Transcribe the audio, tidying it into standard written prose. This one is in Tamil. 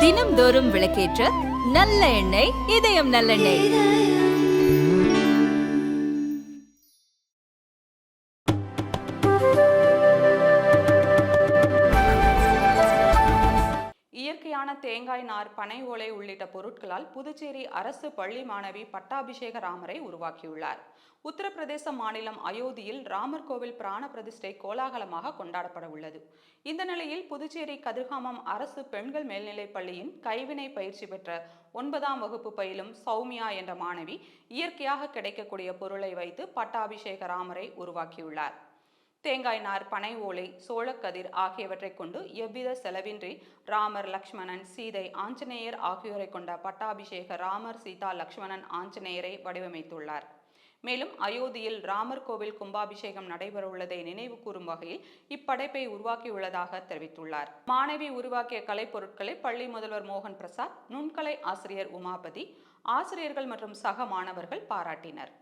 தினம்தோறும் விளக்கேற்ற நல்ல எண்ணெய், இதயம் நல்லெண்ணெய். இயற்கையான தேங்காய் நார், பனை ஓலை உள்ளிட்ட பொருட்களால் புதுச்சேரி அரசு பள்ளி மாணவி பட்டாபிஷேக ராமரை உருவாக்கியுள்ளார். உத்தரப்பிரதேச மாநிலம் அயோத்தியில் ராமர் கோவில் பிராண பிரதிஷ்டை கோலாகலமாக கொண்டாடப்பட உள்ளது. இந்த நிலையில் புதுச்சேரி கதிர்காமம் அரசு பெண்கள் மேல்நிலைப் பள்ளியின் கைவினை பயிற்சி பெற்ற 9ஆம் வகுப்பு பயிலும் சௌமியா என்ற மாணவி இயற்கையாக கிடைக்கக்கூடிய பொருளை வைத்து பட்டாபிஷேக ராமரை உருவாக்கியுள்ளார். தேங்காய் நார், பனை ஓலை, சோளக்கதிர் ஆகியவற்றை கொண்டு எவ்வித செலவின்றி ராமர், லக்ஷ்மணன், சீதை, ஆஞ்சநேயர் ஆகியோரை கொண்ட பட்டாபிஷேக ராமர், சீதா, லக்ஷ்மணன், ஆஞ்சநேயரை வடிவமைத்துள்ளார். மேலும் அயோத்தியில் ராமர் கோவில் கும்பாபிஷேகம் நடைபெறவுள்ளதை நினைவு கூறும் வகையில் இப்படைப்பை உருவாக்கியுள்ளதாக தெரிவித்துள்ளார். மாணவி உருவாக்கிய கலைப்பொருட்களை பள்ளி முதல்வர் மோகன் பிரசாத், நுண்கலை ஆசிரியர் உமாபதி, ஆசிரியர்கள் மற்றும் சக மாணவர்கள் பாராட்டினர்.